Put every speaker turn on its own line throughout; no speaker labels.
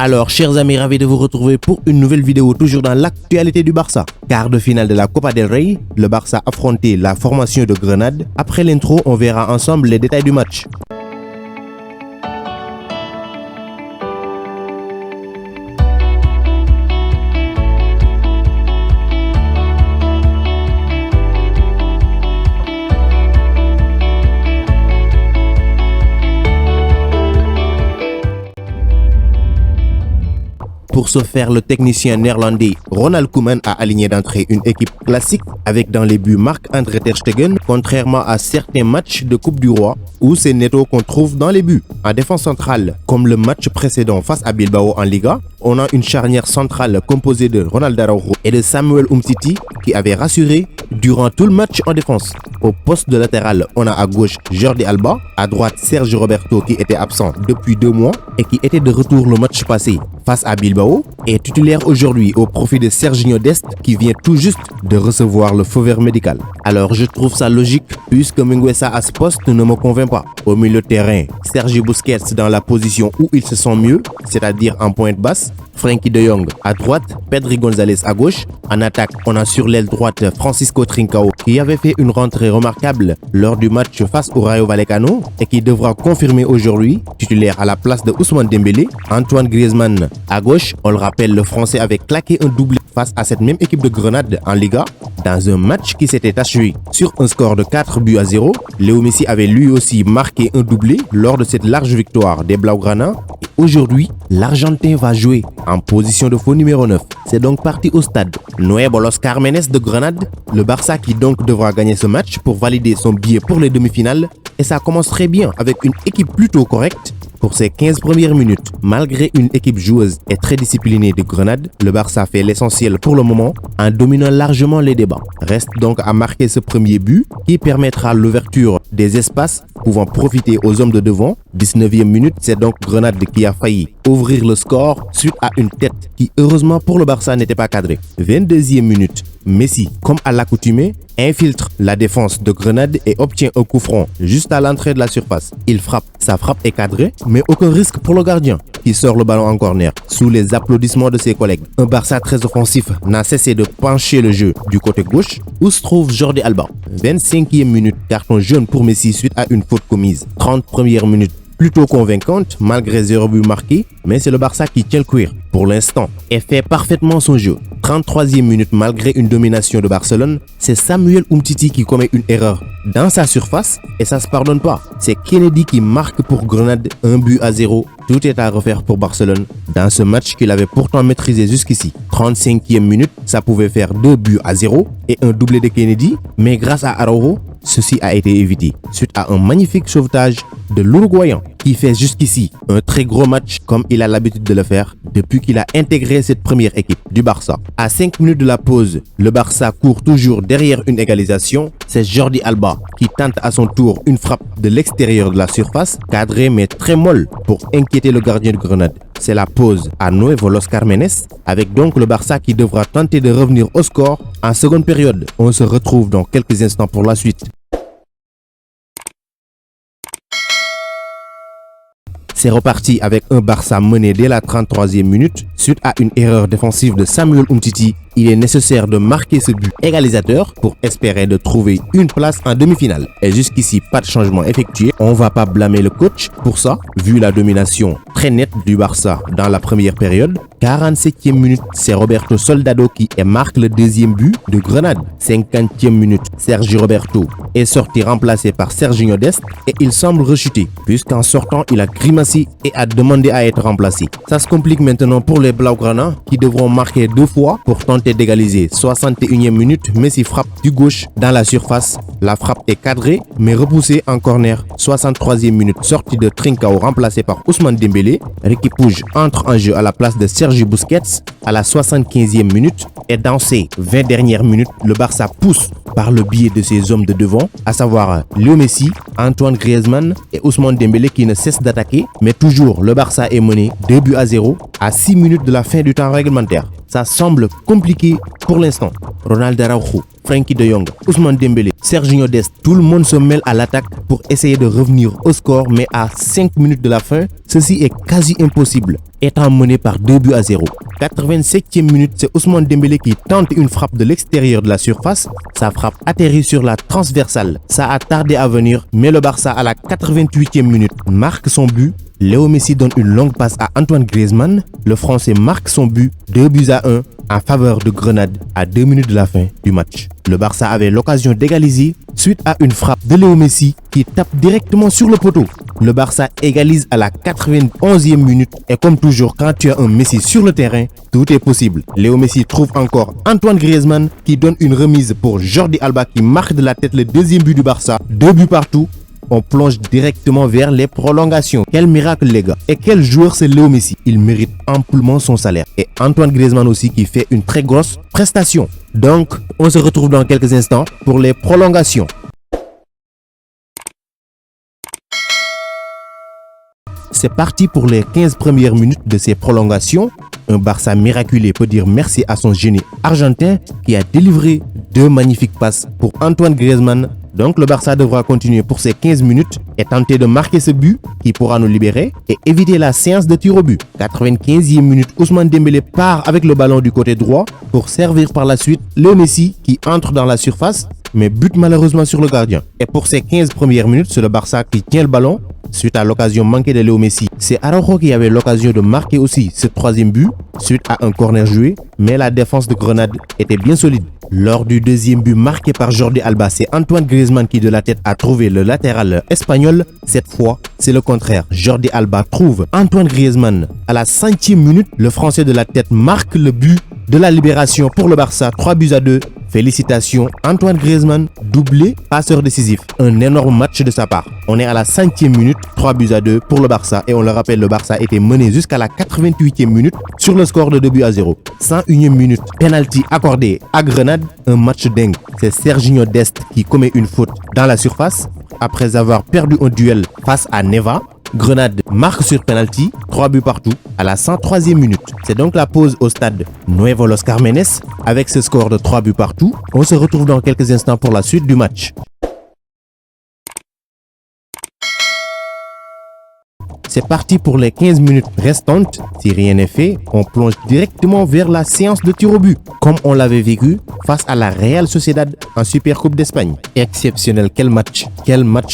Alors, chers amis, ravi de vous retrouver pour une nouvelle vidéo, toujours dans l'actualité du Barça. Quart de finale de la Copa del Rey, le Barça affrontait la formation de Grenade. Après l'intro, on verra ensemble les détails du match. Pour ce faire, le technicien néerlandais Ronald Koeman a aligné d'entrée une équipe classique avec dans les buts Marc-André ter Stegen, contrairement à certains matchs de Coupe du Roi où c'est Neto qu'on trouve dans les buts. En défense centrale, comme le match précédent face à Bilbao en Liga, on a une charnière centrale composée de Ronald Araujo et de Samuel Umtiti qui avait rassuré durant tout le match en défense. Au poste de latéral, on a à gauche Jordi Alba, à droite Sergi Roberto qui était absent depuis 2 mois et qui était de retour le match passé face à Bilbao et titulaire aujourd'hui au profit de Serginho Dest qui vient tout juste de recevoir le feu vert médical. Alors je trouve ça logique puisque Mingueza à ce poste ne me convainc pas. Au milieu de terrain, Sergi Busquets dans la position où il se sent mieux, c'est-à-dire en pointe basse, Frenkie de Jong à droite, Pedri González à gauche. En attaque, on a sur l'aile droite Francisco Trincao qui avait fait une rentrée remarquable lors du match face au Rayo Vallecano et qui devra confirmer aujourd'hui, titulaire à la place de Ousmane Dembélé. Antoine Griezmann à gauche, on le rappelle, le Français avait claqué un doublé face à cette même équipe de Grenade en Liga dans un match qui s'était achevé sur un score de 4-0. Léo Messi avait lui aussi marqué un doublé lors de cette large victoire des Blaugrana. Aujourd'hui, l'Argentin va jouer en position de faux numéro 9. C'est donc parti au stade Nuevo Los Carmenes de Grenade. Le Barça qui donc devra gagner ce match pour valider son billet pour les demi-finales. Et ça commence très bien avec une équipe plutôt correcte. Pour ces 15 premières minutes, malgré une équipe joueuse et très disciplinée de Grenade, le Barça fait l'essentiel pour le moment en dominant largement les débats. Reste donc à marquer ce premier but qui permettra l'ouverture des espaces pouvant profiter aux hommes de devant. 19e minute, c'est donc Grenade qui a failli ouvrir le score suite à une tête qui heureusement pour le Barça n'était pas cadrée. 22e minute, Messi, comme à l'accoutumée, infiltre la défense de Grenade et obtient un coup franc juste à l'entrée de la surface. Il frappe, sa frappe est cadrée, mais aucun risque pour le gardien qui sort le ballon en corner sous les applaudissements de ses collègues. Un Barça très offensif n'a cessé de pencher le jeu du côté gauche où se trouve Jordi Alba. 25e minute, carton jaune pour Messi suite à une faute commise. 30 premières minutes plutôt convaincante malgré 0 but marqué, mais c'est le Barça qui tient le cuir pour l'instant et fait parfaitement son jeu. 33e minute, malgré une domination de Barcelone, c'est Samuel Umtiti qui commet une erreur dans sa surface et ça se pardonne pas. C'est Kennedy qui marque pour Grenade 1-0. Tout est à refaire pour Barcelone dans ce match qu'il avait pourtant maîtrisé jusqu'ici. 35e minute, ça pouvait faire 2-0 et un doublé de Kennedy, mais grâce à Araujo, ceci a été évité suite à un magnifique sauvetage de l'Uruguayen qui fait jusqu'ici un très gros match comme il a l'habitude de le faire depuis qu'il a intégré cette première équipe du Barça. À 5 minutes de la pause, le Barça court toujours derrière une égalisation. C'est Jordi Alba qui tente à son tour une frappe de l'extérieur de la surface, cadrée mais très molle pour inquiéter le gardien de Grenade. C'est la pause à Nuevo Los Carmenes avec donc le Barça qui devra tenter de revenir au score en seconde période. On se retrouve dans quelques instants pour la suite. C'est reparti avec un Barça mené dès la 33e minute. Suite à une erreur défensive de Samuel Umtiti, il est nécessaire de marquer ce but égalisateur pour espérer de trouver une place en demi-finale. Et jusqu'ici, pas de changement effectué. On va pas blâmer le coach pour ça, vu la domination très nette du Barça dans la première période. 47e minute, c'est Roberto Soldado qui marque le deuxième but de Grenade. 50e minute, Sergi Roberto est sorti remplacé par Serginho Dest et il semble rechuter puisqu'en sortant, il a grimacé et a demandé à être remplacé. Ça se complique maintenant pour les Blaugrana qui devront marquer 2 fois pour tenter d'égaliser. 61e minute, Messi frappe du gauche dans la surface. La frappe est cadrée mais repoussée en corner. 63e minute, sortie de Trincao remplacé par Ousmane Dembélé. Riqui Puig entre en jeu à la place de Sergi Busquets à la 75e minute et dans ces 20 dernières minutes, le Barça pousse par le biais de ses hommes de devant, à savoir Léo Messi, Antoine Griezmann et Ousmane Dembélé qui ne cessent d'attaquer, mais toujours le Barça est mené 2-0 à 6 minutes de la fin du temps réglementaire. Ça semble compliqué pour l'instant. Ronald Araujo, Frenkie de Jong, Ousmane Dembélé, Serginho Dest, tout le monde se mêle à l'attaque pour essayer de revenir au score, mais à 5 minutes de la fin, ceci est quasi impossible. étant mené par 2 buts à 0. 87e minute, c'est Ousmane Dembélé qui tente une frappe de l'extérieur de la surface. Sa frappe atterrit sur la transversale. Ça a tardé à venir, mais le Barça à la 88e minute marque son but. Léo Messi donne une longue passe à Antoine Griezmann. Le Français marque son but 2 buts à 1 en faveur de Grenade à 2 minutes de la fin du match. Le Barça avait l'occasion d'égaliser suite à une frappe de Léo Messi qui tape directement sur le poteau. Le Barça égalise à la 91e minute et comme toujours quand tu as un Messi sur le terrain, tout est possible. Léo Messi trouve encore Antoine Griezmann qui donne une remise pour Jordi Alba qui marque de la tête le deuxième but du Barça. 2 buts partout. On plonge directement vers les prolongations. Quel miracle les gars. Et quel joueur c'est Léo Messi. Il mérite amplement son salaire. Et Antoine Griezmann aussi qui fait une très grosse prestation. Donc on se retrouve dans quelques instants pour les prolongations. C'est parti pour les 15 premières minutes de ces prolongations. Un Barça miraculé peut dire merci à son génie argentin qui a délivré 2 magnifiques passes pour Antoine Griezmann. Donc le Barça devra continuer pour ces 15 minutes et tenter de marquer ce but qui pourra nous libérer et éviter la séance de tir au but. 95e minute, Ousmane Dembélé part avec le ballon du côté droit pour servir par la suite Léo Messi qui entre dans la surface mais bute malheureusement sur le gardien. Et pour ces 15 premières minutes, c'est le Barça qui tient le ballon suite à l'occasion manquée de Léo Messi. C'est Araujo qui avait l'occasion de marquer aussi ce 3e but suite à un corner joué, mais la défense de Grenade était bien solide. Lors du 2e but marqué par Jordi Alba, c'est Antoine Griezmann qui de la tête a trouvé le latéral espagnol. Cette fois, c'est le contraire. Jordi Alba trouve Antoine Griezmann. À la 5e minute, le Français de la tête marque le but de la libération pour le Barça. 3 buts à 2. Félicitations Antoine Griezmann, doublé, passeur décisif. Un énorme match de sa part. On est à la 5e minute, 3 buts à 2 pour le Barça. Et on le rappelle, le Barça était mené jusqu'à la 88e minute sur le score de 2 buts à 0. 101e minute, penalty accordé à Grenade. Un match dingue. C'est Serginho Dest qui commet une faute dans la surface après avoir perdu un duel face à Neva. Grenade marque sur penalty, 3 buts partout à la 103e minute. C'est donc la pause au stade Nuevo Los Carmenes. Avec ce score de 3 buts partout, on se retrouve dans quelques instants pour la suite du match. C'est parti pour les 15 minutes restantes. Si rien n'est fait, on plonge directement vers la séance de tir au but, comme on l'avait vécu face à la Real Sociedad en Supercoupe d'Espagne. Exceptionnel, quel match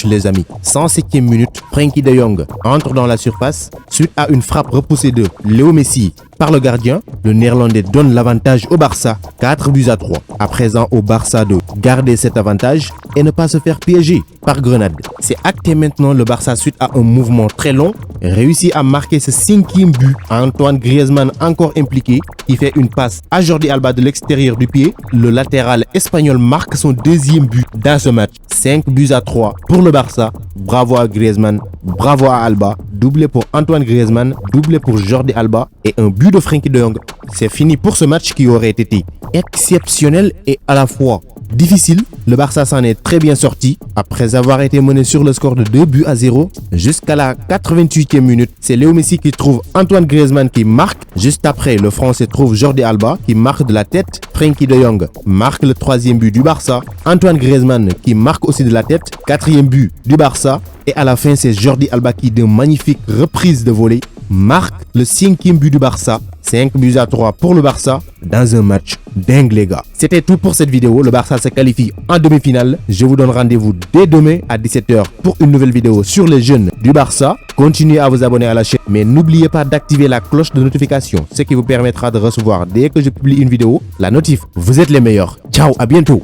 les amis. 107e minute, Frenkie de Jong entre dans la surface suite à une frappe repoussée de Léo Messi par le gardien. Le Néerlandais donne l'avantage au Barça, 4 buts à 3. À présent au Barça de garder cet avantage et ne pas se faire piéger par Grenade. C'est acté maintenant, le Barça suite à un mouvement très long réussit à marquer ce 5e but. Antoine Griezmann encore impliqué qui fait une passe à Jordi Alba de l'extérieur du pied. Le latéral espagnol marque son 2e but dans ce match. 5 buts à 3 pour le Barça. Bravo à Griezmann, bravo à Alba. Doublé pour Antoine Griezmann, doublé pour Jordi Alba et un but de Frenkie de Jong. C'est fini pour ce match qui aurait été exceptionnel et à la fois difficile. Le Barça s'en est très bien sorti après avoir été mené sur le score de 2 buts à 0 jusqu'à la 88e minute. C'est Léo Messi qui trouve Antoine Griezmann qui marque. Juste après, le Français trouve Jordi Alba qui marque de la tête. Frenkie de Jong marque le 3e but du Barça. Antoine Griezmann qui marque aussi de la tête. 4e but du Barça. Et à la fin, c'est Jordi Alba qui, de magnifiques reprises de volée, marque le 5e but du Barça. 5 buts à 3 pour le Barça dans un match dingue les gars. C'était tout pour cette vidéo. Le Barça se qualifie en demi-finale. Je vous donne rendez-vous dès demain à 17h pour une nouvelle vidéo sur les jeunes du Barça. Continuez à vous abonner à la chaîne, mais n'oubliez pas d'activer la cloche de notification, ce qui vous permettra de recevoir dès que je publie une vidéo la notif. Vous êtes les meilleurs. Ciao, à bientôt.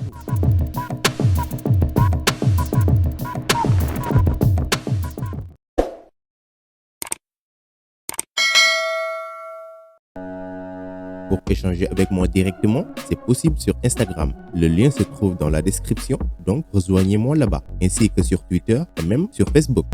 Pour échanger avec moi directement, c'est possible sur Instagram. Le lien se trouve dans la description, donc rejoignez-moi là-bas, ainsi que sur Twitter et même sur Facebook.